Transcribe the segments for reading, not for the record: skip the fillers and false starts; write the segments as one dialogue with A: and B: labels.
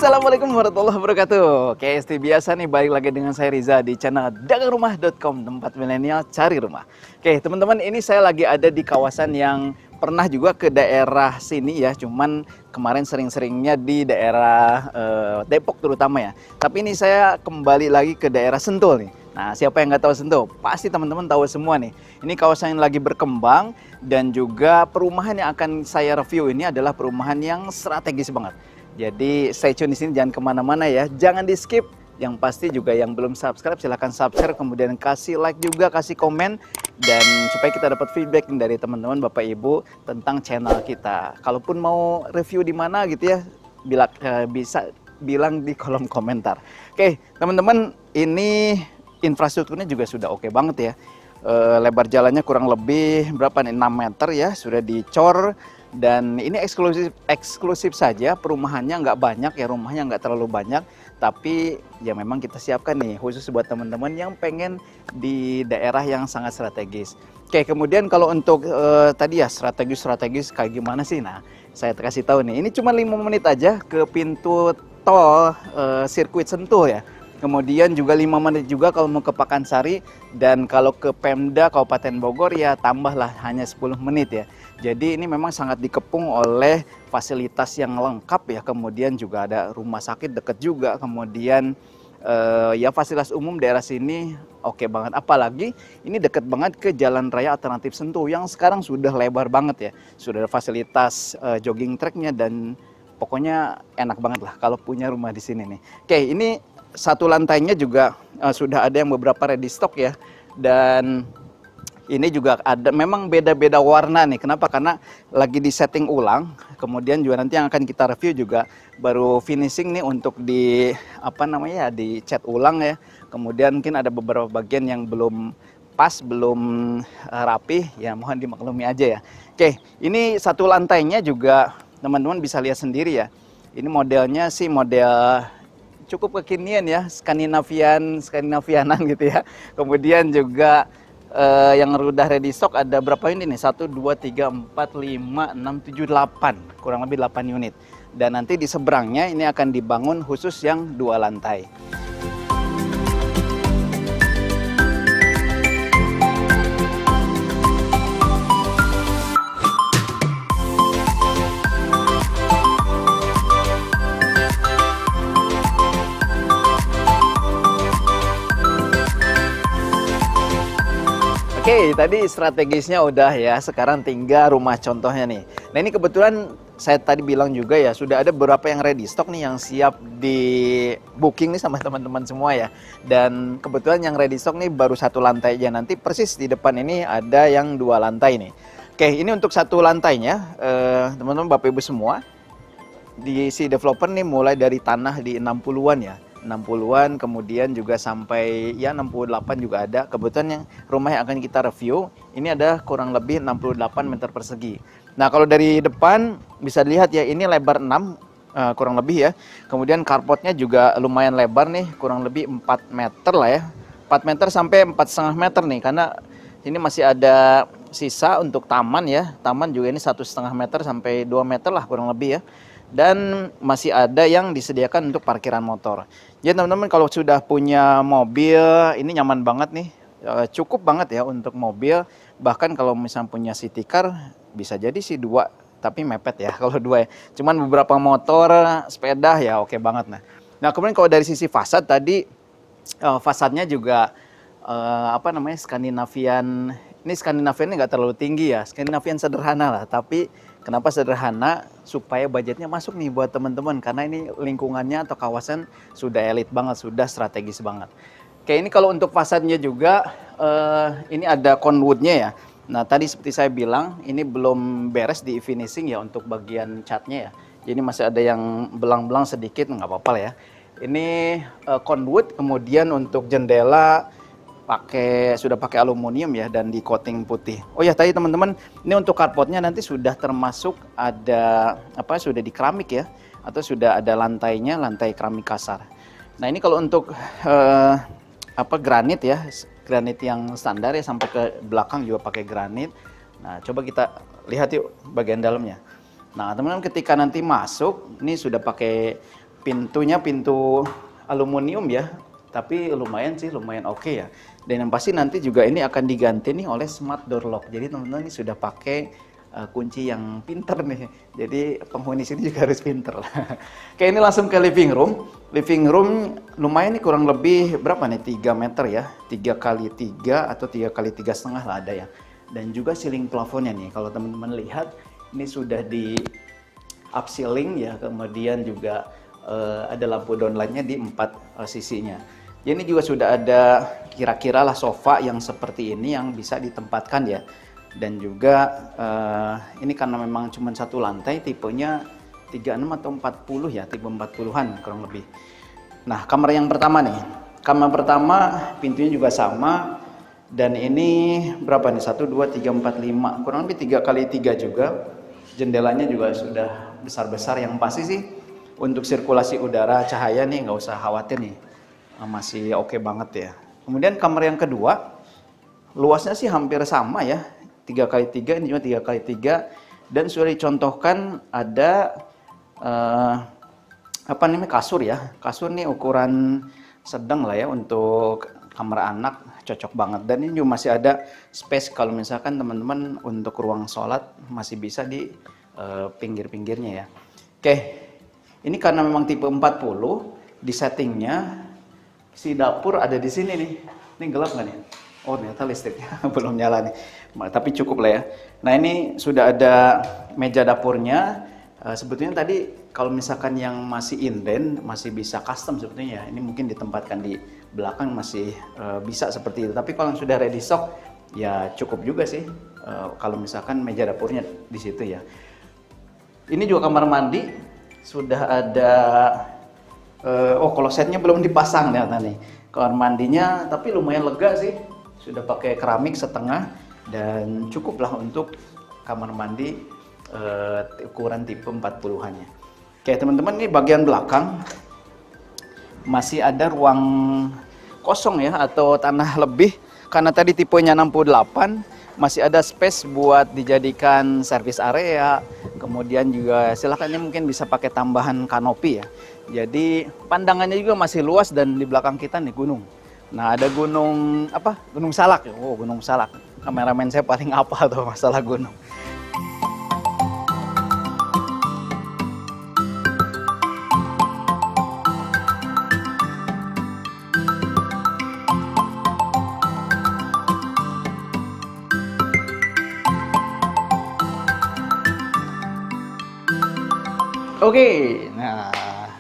A: Assalamualaikum warahmatullahi wabarakatuh. Kayak biasa nih, balik lagi dengan saya Riza di channel dagangrumah.com, tempat milenial cari rumah. Oke teman-teman, ini saya lagi ada di kawasan yang pernah juga ke daerah sini ya, cuman kemarin sering-seringnya di daerah Depok terutama ya. Tapi ini saya kembali lagi ke daerah Sentul nih. Nah, siapa yang nggak tahu Sentul? Pasti teman-teman tahu semua nih. Ini kawasan yang lagi berkembang dan juga perumahan yang akan saya review ini adalah perumahan yang strategis banget. Jadi stay tune di sini, jangan kemana-mana ya, jangan di skip. Yang pasti juga yang belum subscribe silahkan subscribe, kemudian kasih like juga, kasih komen, dan supaya kita dapat feedback dari teman-teman Bapak Ibu tentang channel kita. Kalaupun mau review di mana gitu ya, bisa bilang di kolom komentar. Oke teman-teman, ini infrastrukturnya juga sudah oke banget ya. Lebar jalannya kurang lebih berapa nih, 6 meter ya, sudah dicor. Dan ini eksklusif saja, perumahannya nggak banyak ya, rumahnya nggak terlalu banyak, tapi ya memang kita siapkan nih khusus buat teman-teman yang pengen di daerah yang sangat strategis. Oke, kemudian kalau untuk tadi ya strategis kayak gimana sih? Nah, saya kasih tahu nih, ini cuma 5 menit aja ke pintu tol sirkuit Sentul ya. Kemudian juga 5 menit juga kalau mau ke Pakansari, dan kalau ke Pemda Kabupaten Bogor ya tambahlah hanya 10 menit ya. Jadi ini memang sangat dikepung oleh fasilitas yang lengkap ya. Kemudian juga ada rumah sakit dekat juga. Kemudian ya fasilitas umum daerah sini oke banget. Apalagi ini dekat banget ke Jalan Raya Alternatif Sentul yang sekarang sudah lebar banget ya. Sudah ada fasilitas jogging tracknya dan pokoknya enak banget lah kalau punya rumah di sini nih. Oke, ini satu lantainya juga sudah ada yang beberapa ready stock ya. Dan ini juga ada, memang beda-beda warna nih. Kenapa? Karena lagi di setting ulang. Kemudian juga nanti yang akan kita review juga baru finishing nih untuk di di cat ulang ya. Kemudian mungkin ada beberapa bagian yang belum pas, belum rapi ya, mohon dimaklumi aja ya. Oke, ini satu lantainya juga teman-teman bisa lihat sendiri ya. Ini modelnya sih model cukup kekinian ya, Skandinavianan gitu ya. Kemudian juga yang udah ready stock ada berapa unit nih? 1, 2, 3, 4, 5, 6, 7, 8. Kurang lebih 8 unit. Dan nanti di seberangnya ini akan dibangun khusus yang 2 lantai. Oke, tadi strategisnya udah ya, sekarang tinggal rumah contohnya nih. Nah ini kebetulan saya tadi bilang juga ya, sudah ada beberapa yang ready stock nih yang siap di booking nih sama teman-teman semua ya. Dan kebetulan yang ready stock nih baru 1 lantai aja, nanti persis di depan ini ada yang 2 lantai nih. Oke, ini untuk 1 lantainya, teman-teman Bapak Ibu semua, di si developer nih mulai dari tanah di 60-an ya. 60-an, kemudian juga sampai ya 68 juga ada. Kebetulan yang rumah yang akan kita review ini ada kurang lebih 68 meter persegi. Nah kalau dari depan bisa dilihat ya, ini lebar 6 kurang lebih ya. Kemudian carportnya juga lumayan lebar nih, kurang lebih 4 meter lah ya, 4 meter sampai 4,5 meter nih, karena ini masih ada sisa untuk taman ya. Taman juga ini 1,5 meter sampai 2 meter lah kurang lebih ya. Dan masih ada yang disediakan untuk parkiran motor. Jadi teman-teman kalau sudah punya mobil, ini nyaman banget nih, cukup banget ya untuk mobil. Bahkan kalau misalnya punya city car, bisa jadi sih 2, tapi mepet ya kalau 2 ya. Cuman beberapa motor, sepeda ya oke banget. Nah kemudian kalau dari sisi fasad tadi, fasadnya juga Skandinavian. Ini Skandinavian nggak terlalu tinggi ya, Skandinavian sederhana lah. Tapi kenapa sederhana? Supaya budgetnya masuk nih buat teman-teman, karena ini lingkungannya atau kawasan sudah elit banget, sudah strategis banget. Oke, ini kalau untuk fasadnya juga ini ada conwoodnya ya. Nah tadi seperti saya bilang, ini belum beres di finishing ya untuk bagian catnya ya. Jadi masih ada yang belang-belang sedikit, nggak apa-apa lah ya. Ini conwood, kemudian untuk jendela sudah pakai aluminium ya, dan di coating putih. Oh ya tadi teman-teman, ini untuk carportnya nanti sudah termasuk ada sudah di keramik ya, atau sudah ada lantainya, lantai keramik kasar. Nah ini kalau untuk granit ya, granit yang standar ya, sampai ke belakang juga pakai granit. Nah coba kita lihat yuk bagian dalamnya. Nah teman-teman ketika nanti masuk, ini sudah pakai pintunya pintu aluminium ya, tapi lumayan sih, lumayan oke ya. Dan yang pasti nanti juga ini akan diganti nih oleh smart door lock. Jadi teman-teman ini sudah pakai kunci yang pinter nih. Jadi penghuni sini juga harus pinter. Oke, ini langsung ke living room. Living room lumayan nih, kurang lebih berapa nih? 3 meter ya. 3 kali 3 atau 3 kali 3,5 lah ada ya. Dan juga ceiling plafonnya nih. Kalau teman-teman lihat ini sudah di upceiling ya. Kemudian juga ada lampu downlightnya di 4 sisinya. Ini juga sudah ada kira-kira lah sofa yang seperti ini yang bisa ditempatkan ya. Dan juga ini karena memang cuma satu lantai, tipenya 36 atau 40 ya, tipe 40-an kurang lebih. Nah, kamar yang pertama nih. Kamar pertama pintunya juga sama. Dan ini berapa nih? 1, 2, 3, 4, 5. Kurang lebih 3 kali 3 juga. Jendelanya juga sudah besar-besar. Yang pasti sih untuk sirkulasi udara, cahaya nih nggak usah khawatir nih. Masih oke banget ya. Kemudian kamar yang kedua, luasnya sih hampir sama ya. 3 kali 3, ini cuma 3 kali 3. Dan sudah dicontohkan ada apa namanya, kasur ya. Kasur nih ukuran sedang lah ya untuk kamar anak, cocok banget. Dan ini juga masih ada space kalau misalkan teman-teman untuk ruang sholat masih bisa di pinggir-pinggirnya ya. Oke, ini karena memang tipe 40, di settingnya si dapur ada di sini nih. Ini gelap nggak nih? Oh, ternyata listriknya belum nyala nih. Tapi cukup lah ya. Nah, ini sudah ada meja dapurnya. Sebetulnya tadi kalau misalkan yang masih inden, masih bisa custom sebetulnya ya. Ini mungkin ditempatkan di belakang masih bisa seperti itu. Tapi kalau yang sudah ready stock, ya cukup juga sih. Kalau misalkan meja dapurnya di situ ya. Ini juga kamar mandi. Sudah ada, klosetnya belum dipasang ya nih. Kamar mandinya tapi lumayan lega sih. Sudah pakai keramik setengah dan cukuplah untuk kamar mandi ukuran tipe 40-an-nya. Oke, teman-teman, ini bagian belakang masih ada ruang kosong ya atau tanah lebih karena tadi tipenya 68, masih ada space buat dijadikan service area. Kemudian juga silahkan ini mungkin bisa pakai tambahan kanopi ya. Jadi pandangannya juga masih luas dan di belakang kita nih gunung. Nah, ada gunung apa? Gunung Salak. Oh, Gunung Salak. Kameramen saya paling apa tuh masalah gunung. Oke, nah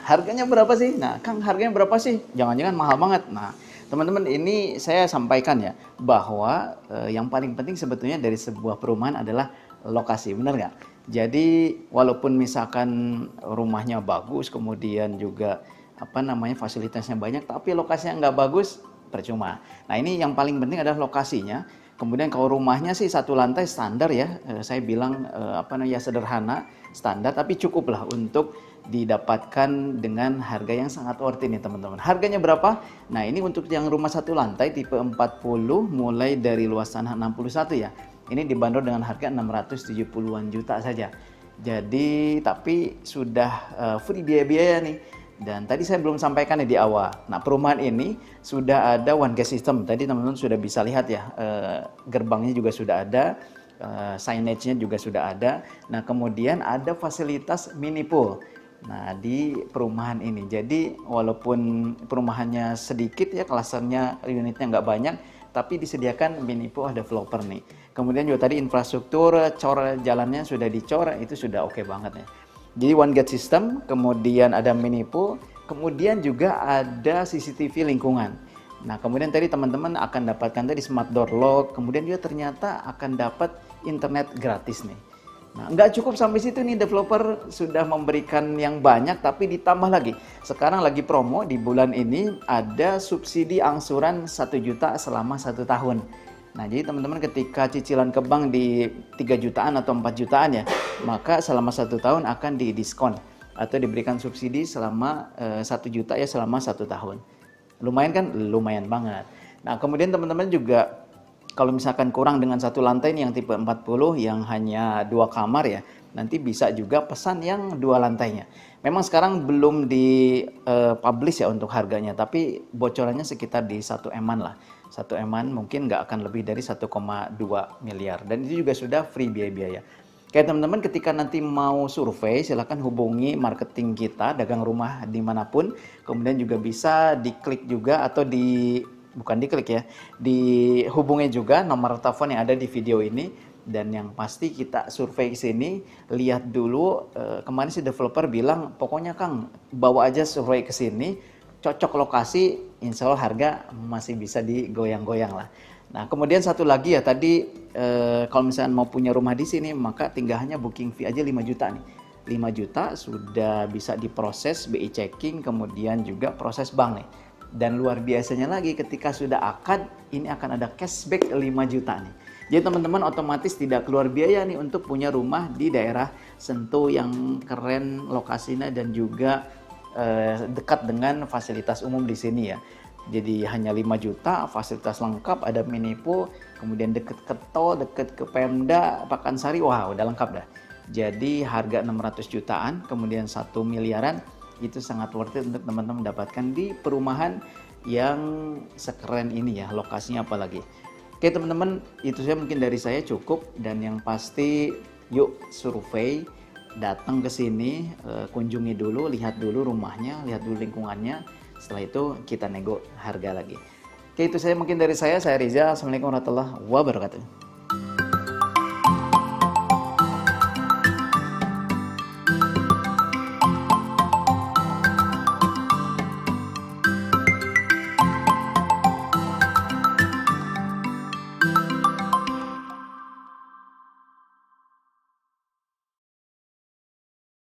A: harganya berapa sih? Nah, Kang, harganya berapa sih? Jangan-jangan mahal banget. Nah, teman-teman, ini saya sampaikan ya bahwa yang paling penting sebetulnya dari sebuah perumahan adalah lokasi, benar nggak? Jadi walaupun misalkan rumahnya bagus, kemudian juga apa namanya fasilitasnya banyak, tapi lokasinya nggak bagus, percuma. Nah, ini yang paling penting adalah lokasinya. Kemudian kalau rumahnya sih satu lantai standar ya, saya bilang apa namanya sederhana, standar, tapi cukuplah untuk didapatkan dengan harga yang sangat worth it nih teman-teman. Harganya berapa? Nah, ini untuk yang rumah satu lantai tipe 40 mulai dari luas tanah 61 ya. Ini dibanderol dengan harga 670-an juta saja. Jadi tapi sudah free biaya-biaya nih. Dan tadi saya belum sampaikan di awal. Nah, perumahan ini sudah ada one gate system. Tadi teman-teman sudah bisa lihat ya, gerbangnya juga sudah ada, signage-nya juga sudah ada. Nah, kemudian ada fasilitas mini pool. Nah, di perumahan ini. Jadi walaupun perumahannya sedikit ya, klasternya unitnya nggak banyak, tapi disediakan mini pool developer nih. Kemudian juga tadi infrastruktur, cor jalannya sudah dicor, itu sudah oke banget ya. Jadi one gate system, kemudian ada mini pool, kemudian juga ada CCTV lingkungan. Nah, kemudian tadi teman-teman akan dapatkan tadi smart door lock, kemudian juga ternyata akan dapat internet gratis nih. Nah, nggak cukup sampai situ nih, developer sudah memberikan yang banyak, tapi ditambah lagi. Sekarang lagi promo di bulan ini ada subsidi angsuran 1 juta selama 1 tahun. Nah, jadi teman-teman ketika cicilan ke bank di 3 jutaan atau 4 jutaan ya, maka selama 1 tahun akan didiskon atau diberikan subsidi selama 1 juta ya selama 1 tahun. Lumayan kan? Lumayan banget. Nah, kemudian teman-teman juga kalau misalkan kurang dengan satu lantai nih yang tipe 40 yang hanya 2 kamar ya, nanti bisa juga pesan yang 2 lantainya. Memang sekarang belum di publish ya untuk harganya, tapi bocorannya sekitar di 1 M-an lah. 1 M-an mungkin nggak akan lebih dari 1,2 miliar. Dan itu juga sudah free biaya-biaya. Kayak teman-teman ketika nanti mau survei, silahkan hubungi marketing kita, dagang rumah dimanapun. Kemudian juga bisa diklik juga atau bukan diklik ya, dihubungi juga nomor telepon yang ada di video ini. Dan yang pasti kita survei ke sini, lihat dulu, kemarin si developer bilang, pokoknya Kang, bawa aja survei ke sini, cocok lokasi, insya Allah harga masih bisa digoyang-goyang lah. Nah, kemudian satu lagi ya, tadi kalau misalnya mau punya rumah di sini, maka tinggalnya booking fee aja 5 juta nih. 5 juta sudah bisa diproses BI checking, kemudian juga proses bank nih. Dan luar biasanya lagi ketika sudah akad, ini akan ada cashback 5 juta nih. Jadi teman-teman otomatis tidak keluar biaya nih untuk punya rumah di daerah Sentul yang keren lokasinya dan juga dekat dengan fasilitas umum di sini ya. Jadi hanya 5 juta, fasilitas lengkap, ada mini pool, kemudian deket ke tol, deket ke Pemda, Pakansari, wah udah lengkap dah. Jadi harga 600 jutaan, kemudian 1 miliaran, itu sangat worth it untuk teman-teman mendapatkan di perumahan yang sekeren ini ya, lokasinya apalagi. Oke teman-teman, itu saya mungkin dari saya cukup, dan yang pasti yuk survei, datang ke sini, kunjungi dulu, lihat dulu rumahnya, lihat dulu lingkungannya, setelah itu kita nego harga lagi. Oke, itu saya mungkin dari saya Riza. Assalamualaikum warahmatullahi wabarakatuh.